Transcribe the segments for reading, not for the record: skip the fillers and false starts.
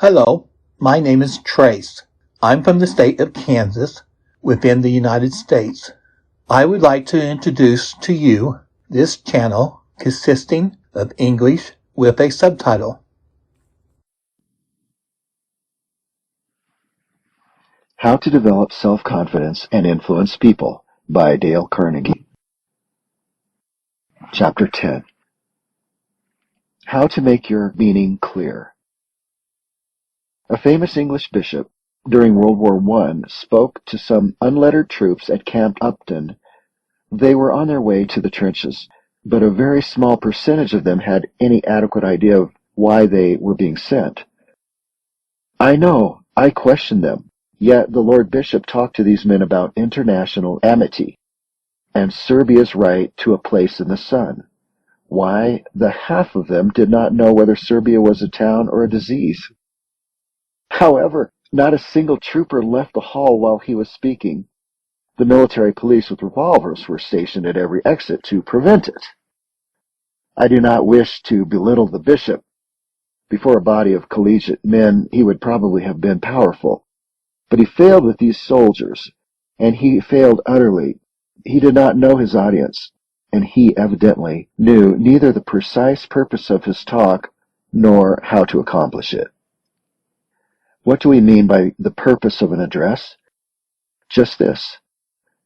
Hello, my name is Trace. I'm from the state of Kansas, within the United States. I would like to introduce to you this channel consisting of English with a subtitle. How to Develop Self-Confidence and Influence People by Dale Carnegie. Chapter 10. How to Make Your Meaning Clear. A famous English bishop during World War I spoke to some unlettered troops at Camp Upton. They were on their way to the trenches, but a very small percentage of them had any adequate idea of why they were being sent. I know, I questioned them, yet the Lord Bishop talked to these men about international amity and Serbia's right to a place in the sun. Why, the half of them did not know whether Serbia was a town or a disease. However, not a single trooper left the hall while he was speaking. The military police with revolvers were stationed at every exit to prevent it. I do not wish to belittle the bishop. Before a body of collegiate men, he would probably have been powerful. But he failed with these soldiers, and he failed utterly. He did not know his audience, and he evidently knew neither the precise purpose of his talk nor how to accomplish it. What do we mean by the purpose of an address? Just this.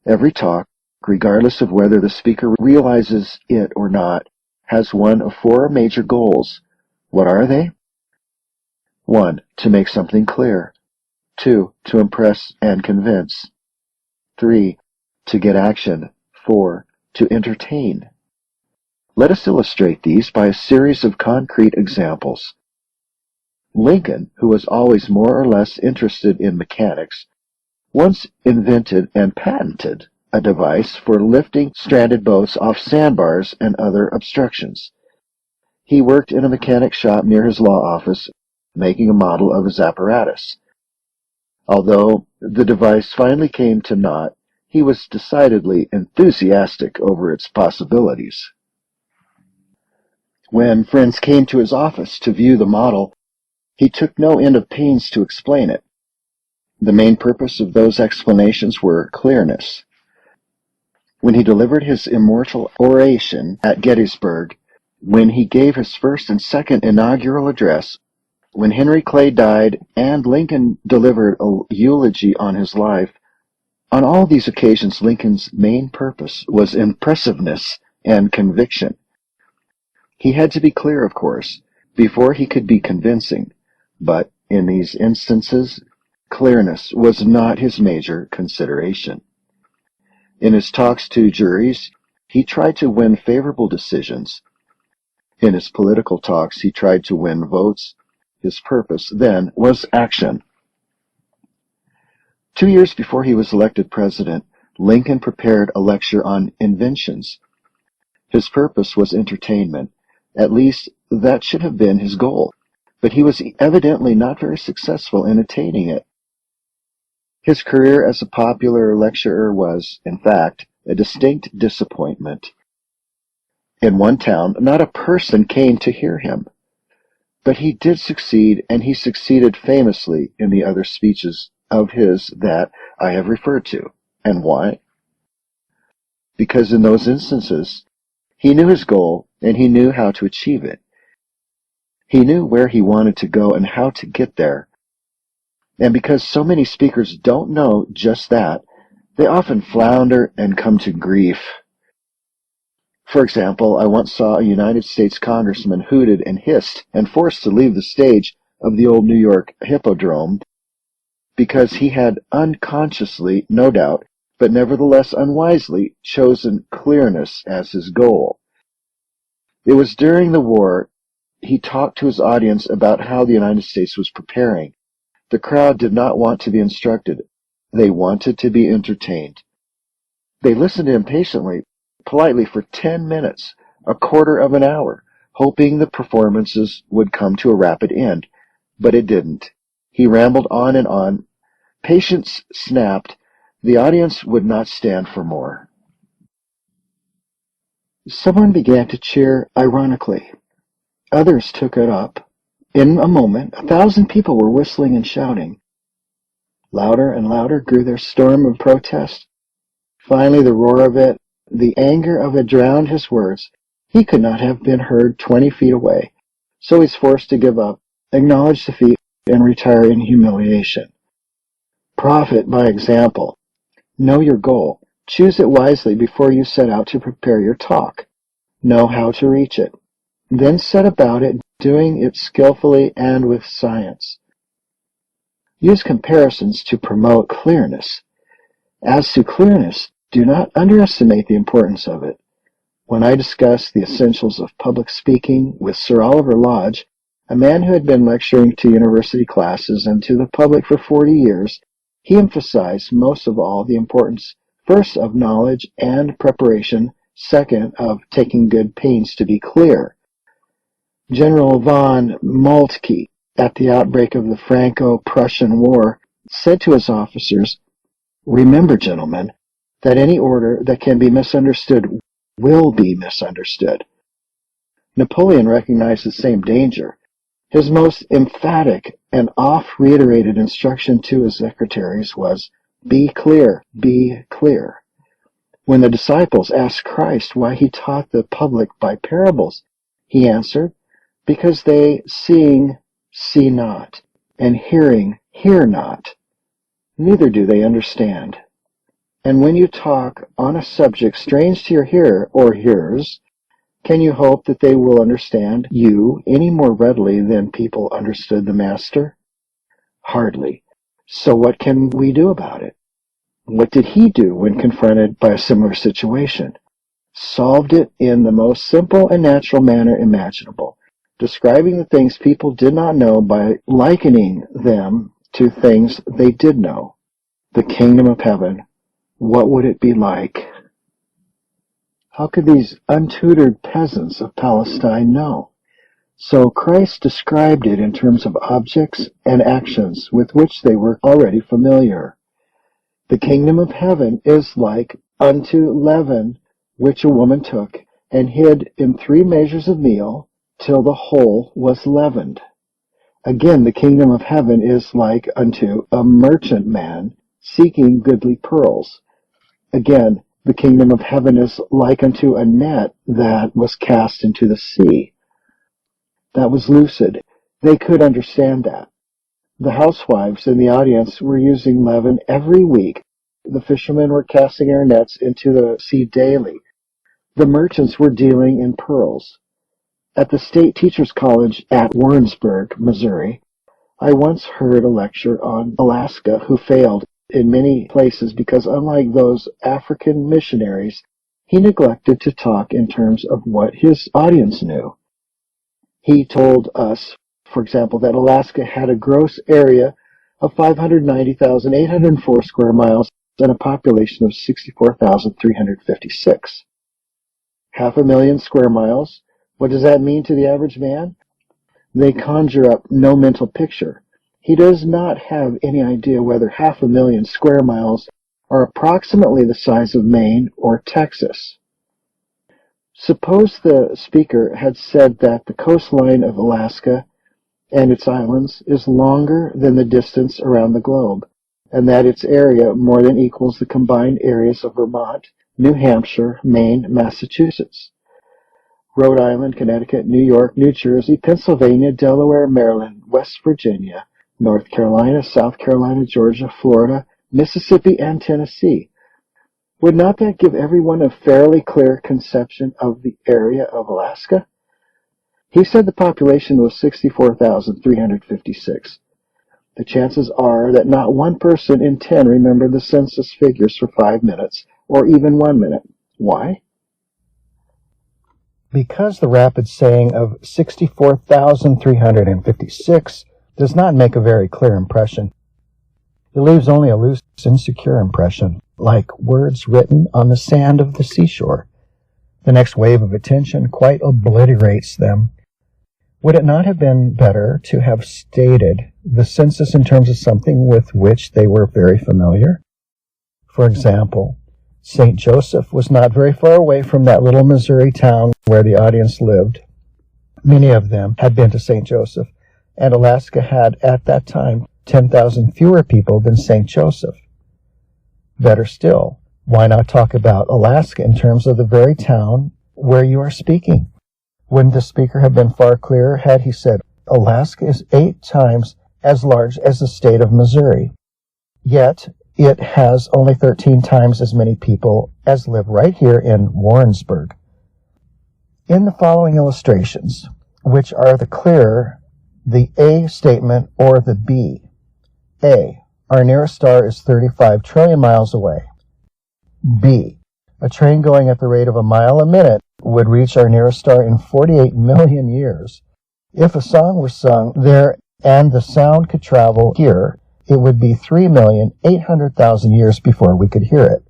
Every talk, regardless of whether the speaker realizes it or not, has one of four major goals. What are they? 1. To make something clear. 2. To impress and convince. 3. To get action. 4. To entertain. Let us illustrate these by a series of concrete examples. Lincoln, who was always more or less interested in mechanics, once invented and patented a device for lifting stranded boats off sandbars and other obstructions. He worked in a mechanic shop near his law office, making a model of his apparatus. Although the device finally came to naught, he was decidedly enthusiastic over its possibilities. When friends came to his office to view the model, he took no end of pains to explain it. The main purpose of those explanations were clearness. When he delivered his immortal oration at Gettysburg, when he gave his first and second inaugural address, when Henry Clay died and Lincoln delivered a eulogy on his life, on all these occasions Lincoln's main purpose was impressiveness and conviction. He had to be clear, of course, before he could be convincing, but in these instances, clearness was not his major consideration. In his talks to juries, he tried to win favorable decisions. In his political talks, he tried to win votes. His purpose, then, was action. 2 years before he was elected president, Lincoln prepared a lecture on inventions. His purpose was entertainment. At least, that should have been his goal. But he was evidently not very successful in attaining it. His career as a popular lecturer was, in fact, a distinct disappointment. In one town, not a person came to hear him. But he did succeed, and he succeeded famously in the other speeches of his that I have referred to. And why? Because in those instances, he knew his goal, and he knew how to achieve it. He knew where he wanted to go and how to get there. And because so many speakers don't know just that, they often flounder and come to grief. For example, I once saw a United States congressman hooted and hissed and forced to leave the stage of the old New York Hippodrome because he had unconsciously, no doubt, but nevertheless unwisely, chosen clearness as his goal. It was during the war he talked to his audience about how the United States was preparing. The crowd did not want to be instructed. They wanted to be entertained. They listened to him patiently, politely for 10 minutes, a quarter of an hour, hoping the performances would come to a rapid end. But it didn't. He rambled on and on. Patience snapped. The audience would not stand for more. Someone began to cheer ironically. Others took it up. In a moment, 1,000 people were whistling and shouting. Louder and louder grew their storm of protest. Finally, the roar of it, the anger of it drowned his words. He could not have been heard 20 feet away, so he's forced to give up, acknowledge defeat, and retire in humiliation. Profit by example. Know your goal. Choose it wisely before you set out to prepare your talk. Know how to reach it. Then set about it, doing it skillfully and with science. Use comparisons to promote clearness. As to clearness, do not underestimate the importance of it. When I discussed the essentials of public speaking with Sir Oliver Lodge, a man who had been lecturing to university classes and to the public for 40 years, he emphasized most of all the importance, first, of knowledge and preparation, second, of taking good pains to be clear. General von Moltke, at the outbreak of the Franco-Prussian War, said to his officers, "Remember, gentlemen, that any order that can be misunderstood will be misunderstood." Napoleon recognized the same danger. His most emphatic and oft-reiterated instruction to his secretaries was, "Be clear, be clear." When the disciples asked Christ why he taught the public by parables, he answered, "Because they, seeing, see not, and hearing, hear not. Neither do they understand." And when you talk on a subject strange to your hearer or hearers, can you hope that they will understand you any more readily than people understood the Master? Hardly. So what can we do about it? What did he do when confronted by a similar situation? Solved it in the most simple and natural manner imaginable, describing the things people did not know by likening them to things they did know. The kingdom of heaven, what would it be like? How could these untutored peasants of Palestine know? So Christ described it in terms of objects and actions with which they were already familiar. The kingdom of heaven is like unto leaven, which a woman took and hid in 3 measures of meal till the whole was leavened. Again, the kingdom of heaven is like unto a merchantman seeking goodly pearls. Again, the kingdom of heaven is like unto a net that was cast into the sea. That was lucid. They could understand that. The housewives in the audience were using leaven every week. The fishermen were casting their nets into the sea daily. The merchants were dealing in pearls. At the State Teachers College at Warrensburg, Missouri, I once heard a lecture on Alaska who failed in many places because, unlike those African missionaries, he neglected to talk in terms of what his audience knew. He told us, for example, that Alaska had a gross area of 590,804 square miles and a population of 64,356. 500,000 square miles. What does that mean to the average man? They conjure up no mental picture. He does not have any idea whether 500,000 square miles are approximately the size of Maine or Texas. Suppose the speaker had said that the coastline of Alaska and its islands is longer than the distance around the globe, and that its area more than equals the combined areas of Vermont, New Hampshire, Maine, Massachusetts, Rhode Island, Connecticut, New York, New Jersey, Pennsylvania, Delaware, Maryland, West Virginia, North Carolina, South Carolina, Georgia, Florida, Mississippi, and Tennessee. Would not that give everyone a fairly clear conception of the area of Alaska? He said the population was 64,356. The chances are that not one person in 10 remembered the census figures for 5 minutes, or even 1 minute. Why? Because the rapid saying of 64,356 does not make a very clear impression. It leaves only a loose, insecure impression, like words written on the sand of the seashore. The next wave of attention quite obliterates them. Would it not have been better to have stated the census in terms of something with which they were very familiar? For example, St. Joseph was not very far away from that little Missouri town where the audience lived. Many of them had been to St. Joseph, and Alaska had at that time 10,000 fewer people than St. Joseph. Better still, why not talk about Alaska in terms of the very town where you are speaking? Wouldn't the speaker have been far clearer had he said, Alaska is 8 times as large as the state of Missouri, yet it has only 13 times as many people as live right here in Warrensburg. In the following illustrations, which are the clearer, the A statement or the B? A. Our nearest star is 35 trillion miles away. B. A train going at the rate of a mile a minute would reach our nearest star in 48 million years. If a song were sung there and the sound could travel here, it would be 3,800,000 years before we could hear it.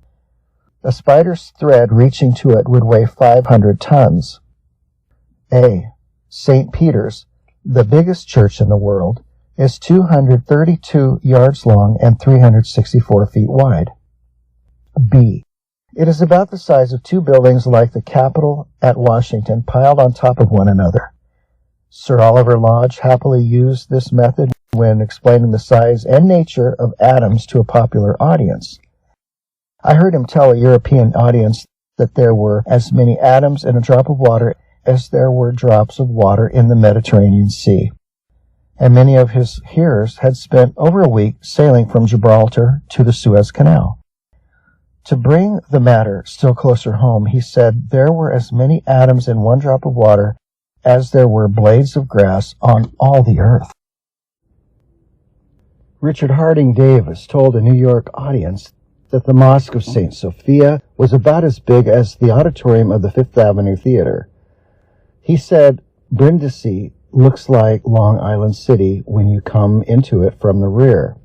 A spider's thread reaching to it would weigh 500 tons. A. St. Peter's, the biggest church in the world, is 232 yards long and 364 feet wide. B. It is about the size of 2 buildings like the Capitol at Washington piled on top of one another. Sir Oliver Lodge happily used this method when explaining the size and nature of atoms to a popular audience. I heard him tell a European audience that there were as many atoms in a drop of water as there were drops of water in the Mediterranean Sea. And many of his hearers had spent over a week sailing from Gibraltar to the Suez Canal. To bring the matter still closer home, he said there were as many atoms in one drop of water as there were blades of grass on all the earth. Richard Harding Davis told a New York audience that the Mosque of St. Sophia was about as big as the auditorium of the Fifth Avenue Theater. He said, Brindisi looks like Long Island City when you come into it from the rear.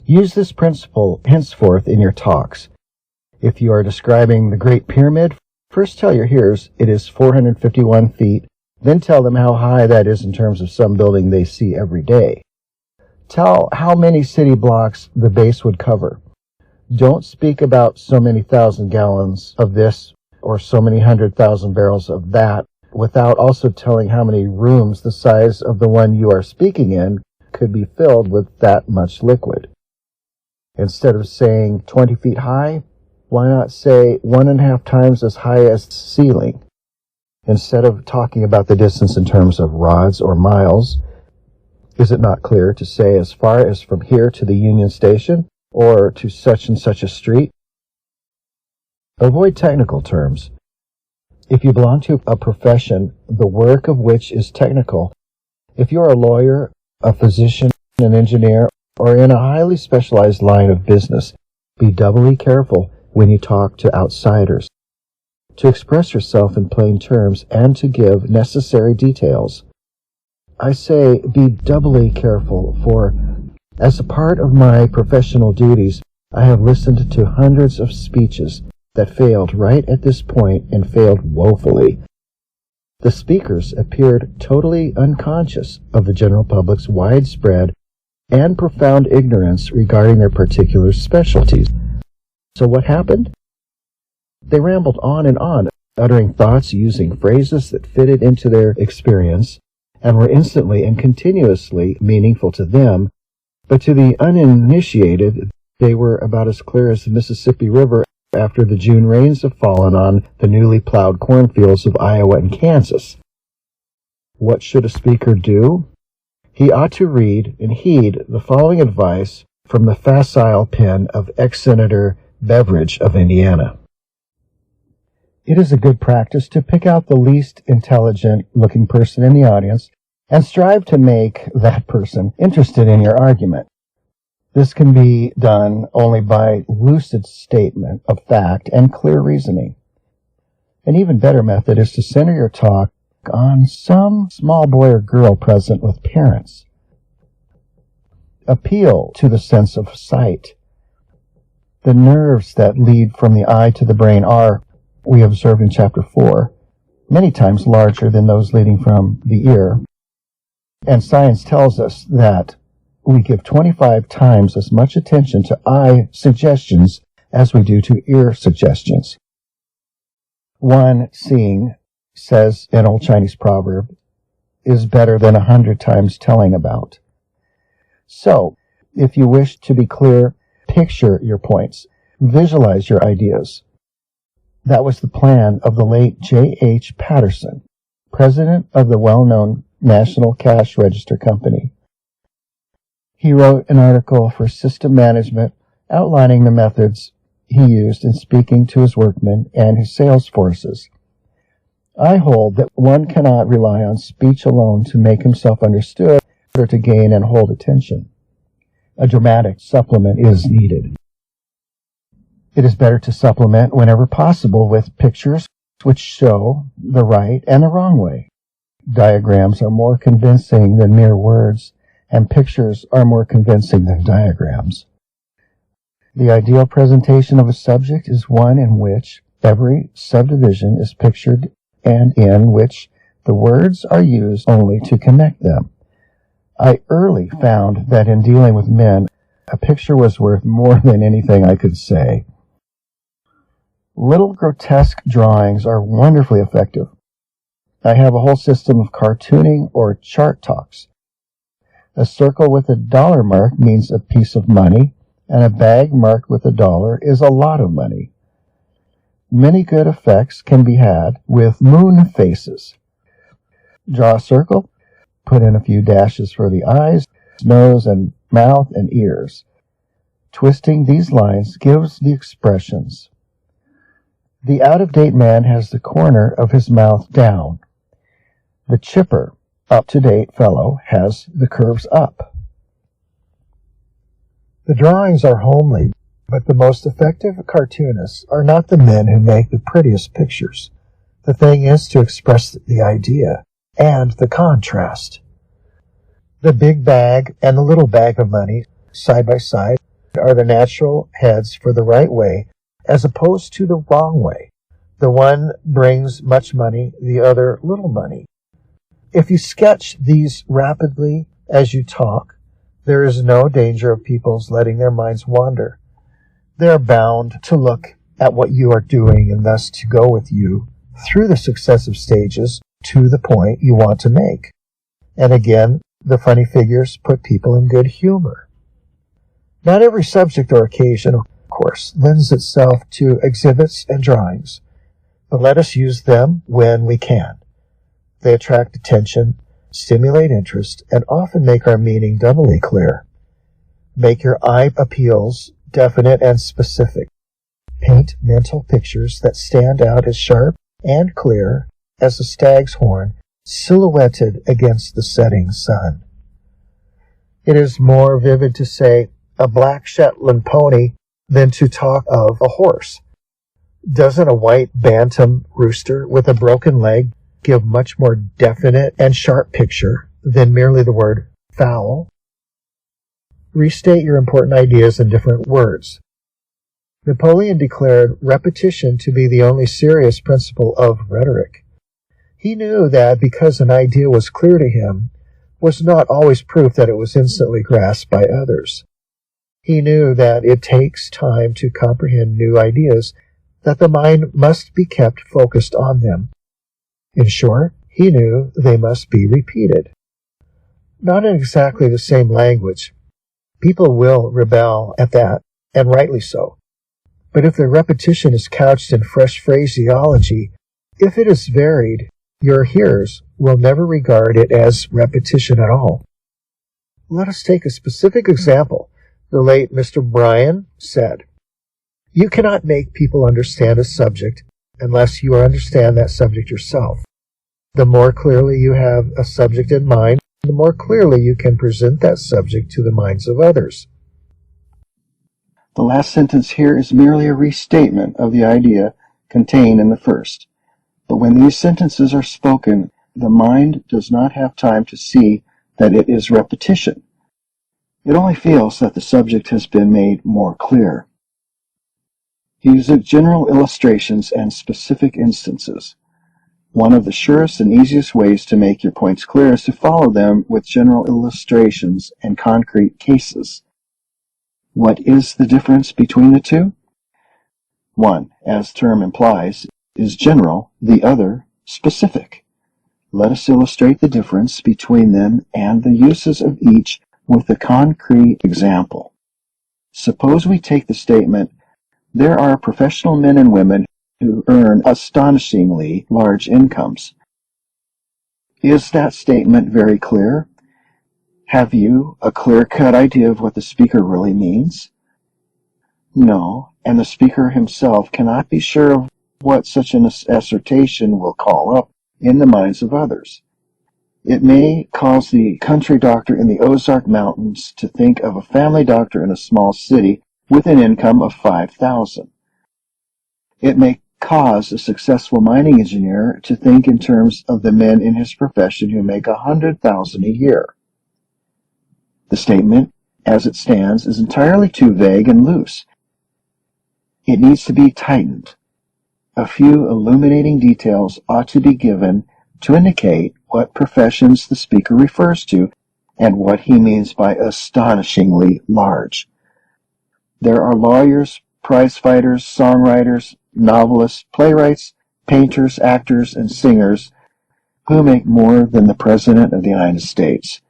Use this principle henceforth in your talks. If you are describing the Great Pyramid, first tell your hearers it is 451 feet, then tell them how high that is in terms of some building they see every day. Tell how many city blocks the base would cover. Don't speak about so many thousand gallons of this or so many 100,000 barrels of that without also telling how many rooms the size of the one you are speaking in could be filled with that much liquid. Instead of saying 20 feet high, why not say 1.5 times as high as the ceiling? Instead of talking about the distance in terms of rods or miles, is it not clear to say as far as from here to the Union Station or to such and such a street? Avoid technical terms. If you belong to a profession, the work of which is technical, if you are a lawyer, a physician, an engineer, or in a highly specialized line of business, be doubly careful when you talk to outsiders, to express yourself in plain terms and to give necessary details. I say be doubly careful, for as a part of my professional duties, I have listened to hundreds of speeches that failed right at this point and failed woefully. The speakers appeared totally unconscious of the general public's widespread and profound ignorance regarding their particular specialties. So what happened? They rambled on and on, uttering thoughts using phrases that fitted into their experience and were instantly and continuously meaningful to them, but to the uninitiated they were about as clear as the Mississippi River after the June rains have fallen on the newly plowed cornfields of Iowa and Kansas. What should a speaker do? He ought to read and heed the following advice from the facile pen of ex-Senator Beveridge of Indiana. It is a good practice to pick out the least intelligent-looking person in the audience and strive to make that person interested in your argument. This can be done only by lucid statement of fact and clear reasoning. An even better method is to center your talk on some small boy or girl present with parents. Appeal to the sense of sight. The nerves that lead from the eye to the brain are, we observed in Chapter 4, many times larger than those leading from the ear. And science tells us that we give 25 times as much attention to eye suggestions as we do to ear suggestions. One seeing, says an old Chinese proverb, is better than 100 times telling about. So, if you wish to be clear, picture your points, visualize your ideas. That was the plan of the late J.H. Patterson, president of the well-known National Cash Register Company. He wrote an article for System Management outlining the methods he used in speaking to his workmen and his sales forces. I hold that one cannot rely on speech alone to make himself understood or to gain and hold attention. A dramatic supplement is needed. It is better to supplement whenever possible with pictures which show the right and the wrong way. Diagrams are more convincing than mere words, and pictures are more convincing than diagrams. The ideal presentation of a subject is one in which every subdivision is pictured and in which the words are used only to connect them. I early found that in dealing with men, a picture was worth more than anything I could say. Little grotesque drawings are wonderfully effective. I have a whole system of cartooning or chart talks. A circle with a dollar mark means a piece of money, and a bag marked with a dollar is a lot of money. Many good effects can be had with moon faces. Draw a circle, put in a few dashes for the eyes, nose, and mouth and ears. Twisting these lines gives the expressions. The out-of-date man has the corner of his mouth down. The chipper, up-to-date fellow has the curves up. The drawings are homely, but the most effective cartoonists are not the men who make the prettiest pictures. The thing is to express the idea and the contrast. The big bag and the little bag of money, side by side, are the natural heads for the right way, as opposed to the wrong way. The one brings much money, the other little money. If you sketch these rapidly as you talk, there is no danger of people's letting their minds wander. They are bound to look at what you are doing and thus to go with you through the successive stages to the point you want to make. And again, the funny figures put people in good humor. Not every subject or occasion, of course, lends itself to exhibits and drawings, but let us use them when we can. They attract attention, stimulate interest, and often make our meaning doubly clear. Make your eye appeals definite and specific. Paint mental pictures that stand out as sharp and clear as a stag's horn silhouetted against the setting sun. It is more vivid to say a black Shetland pony than to talk of a horse. Doesn't a white bantam rooster with a broken leg give much more definite and sharp picture than merely the word fowl? Restate your important ideas in different words. Napoleon declared repetition to be the only serious principle of rhetoric. He knew that because an idea was clear to him was not always proof that it was instantly grasped by others. He knew that it takes time to comprehend new ideas, that the mind must be kept focused on them. In short, he knew they must be repeated. Not in exactly the same language. People will rebel at that, and rightly so. But if the repetition is couched in fresh phraseology, if it is varied, your hearers will never regard it as repetition at all. Let us take a specific example. The late Mr. Bryan said, "You cannot make people understand a subject unless you understand that subject yourself. The more clearly you have a subject in mind, the more clearly you can present that subject to the minds of others." The last sentence here is merely a restatement of the idea contained in the first. But when these sentences are spoken, the mind does not have time to see that it is repetition. It only feels that the subject has been made more clear. Use general illustrations and specific instances. One of the surest and easiest ways to make your points clear is to follow them with general illustrations and concrete cases. What is the difference between the two? One, as term implies, is general, the other specific. Let us illustrate the difference between them and the uses of each with a concrete example. Suppose we take the statement, there are professional men and women who earn astonishingly large incomes. Is that statement very clear? Have you a clear-cut idea of what the speaker really means? No, and the speaker himself cannot be sure of what such an assertion will call up in the minds of others. It may cause the country doctor in the Ozark Mountains to think of a family doctor in a small city with an income of $5,000. It may cause a successful mining engineer to think in terms of the men in his profession who make $100,000 a year. The statement, as it stands, is entirely too vague and loose. It needs to be tightened. A few illuminating details ought to be given to indicate what professions the speaker refers to and what he means by astonishingly large. There are lawyers, prize fighters, songwriters, novelists, playwrights, painters, actors, and singers who make more than the President of the United States.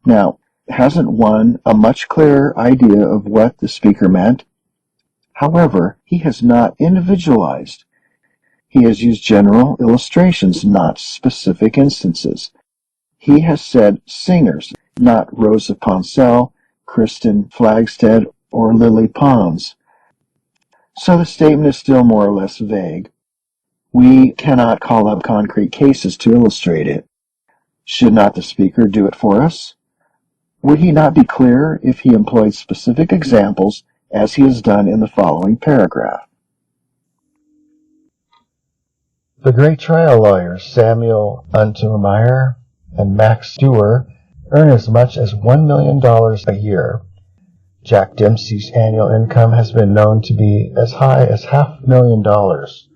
Now, hasn't one a much clearer idea of what the speaker meant? However, he has not individualized. He has used general illustrations, not specific instances. He has said singers, not Rosa Ponsell, Kristen Flagstead, or Lily Pons. So the statement is still more or less vague. We cannot call up concrete cases to illustrate it. Should not the speaker do it for us? Would he not be clearer if he employed specific examples as he has done in the following paragraph? The great trial lawyers Samuel Untermeyer and Max Steuer earn as much as $1 million a year. Jack Dempsey's annual income has been known to be as high as $500,000.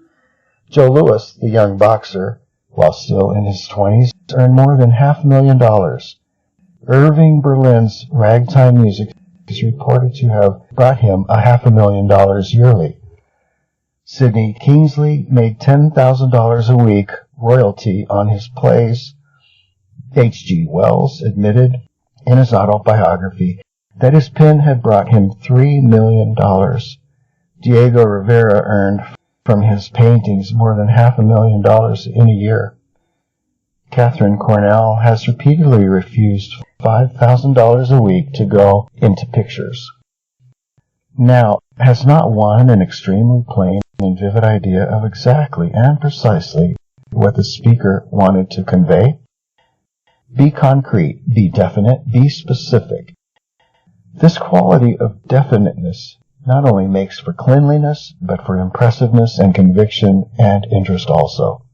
Joe Louis, the young boxer, while still in his 20s, earned more than $500,000. Irving Berlin's ragtime music is reported to have brought him $500,000 yearly. Sidney Kingsley made $10,000 a week royalty on his plays. H.G. Wells admitted in his autobiography that his pen had brought him $3 million. Diego Rivera earned from his paintings more than $500,000 in a year. Catherine Cornell has repeatedly refused $5,000 a week to go into pictures. Now, has not one an extremely plain and vivid idea of exactly and precisely what the speaker wanted to convey? Be concrete, be definite, be specific. This quality of definiteness not only makes for cleanliness, but for impressiveness and conviction and interest also.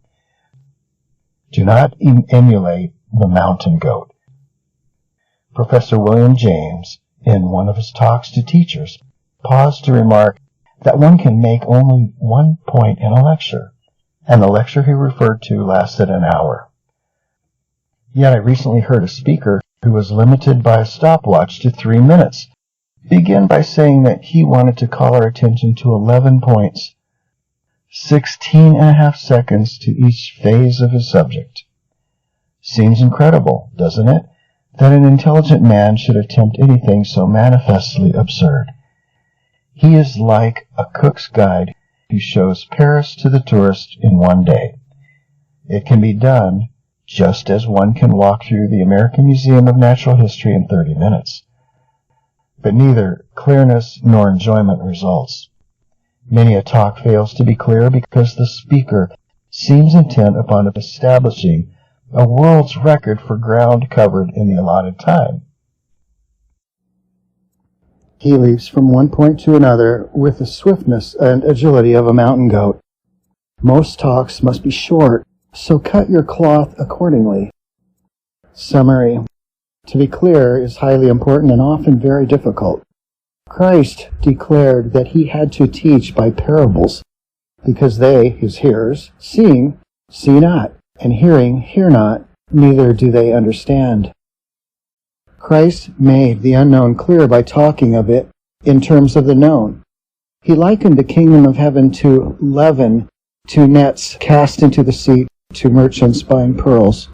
Do not emulate the mountain goat. Professor William James, in one of his talks to teachers, paused to remark that one can make only one point in a lecture, and the lecture he referred to lasted an hour. Yet I recently heard a speaker who was limited by a stopwatch to 3 minutes begin by saying that he wanted to call our attention to 11 points, 16.5 seconds to each phase of his subject. Seems incredible, doesn't it, that an intelligent man should attempt anything so manifestly absurd. He is like a cook's guide who shows Paris to the tourist in one day. It can be done just as one can walk through the American Museum of Natural History in 30 minutes. But neither clearness nor enjoyment results. Many a talk fails to be clear because the speaker seems intent upon establishing a world's record for ground covered in the allotted time. He leaps from one point to another with the swiftness and agility of a mountain goat. Most talks must be short, so cut your cloth accordingly. Summary. To be clear is highly important and often very difficult. Christ declared that he had to teach by parables, because they, his hearers, seeing, see not, and hearing, hear not, neither do they understand. Christ made the unknown clear by talking of it in terms of the known. He likened the kingdom of heaven to leaven, to nets cast into the sea to merchants buying pearls.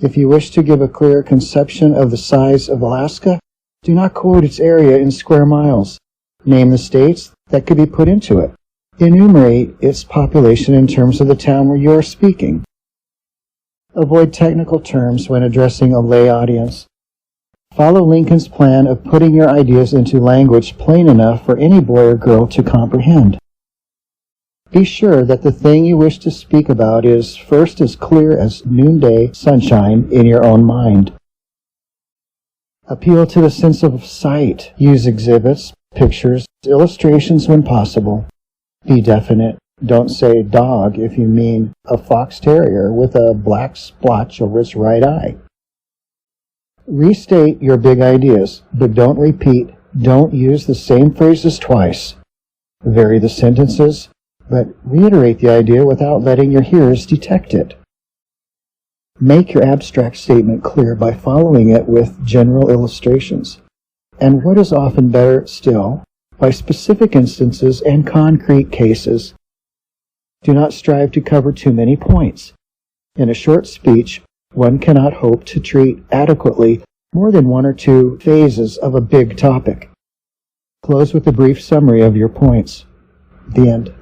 If you wish to give a clear conception of the size of Alaska, do not quote its area in square miles. Name the states that could be put into it. Enumerate its population in terms of the town where you are speaking. Avoid technical terms when addressing a lay audience. Follow Lincoln's plan of putting your ideas into language plain enough for any boy or girl to comprehend. Be sure that the thing you wish to speak about is first as clear as noonday sunshine in your own mind. Appeal to the sense of sight. Use exhibits, pictures, illustrations when possible. Be definite. Don't say dog if you mean a fox terrier with a black splotch over its right eye. Restate your big ideas, but don't repeat. Don't use the same phrases twice. Vary the sentences, but reiterate the idea without letting your hearers detect it. Make your abstract statement clear by following it with general illustrations, and what is often better still, by specific instances and concrete cases. Do not strive to cover too many points. In a short speech, one cannot hope to treat adequately more than one or two phases of a big topic. Close with a brief summary of your points. The end.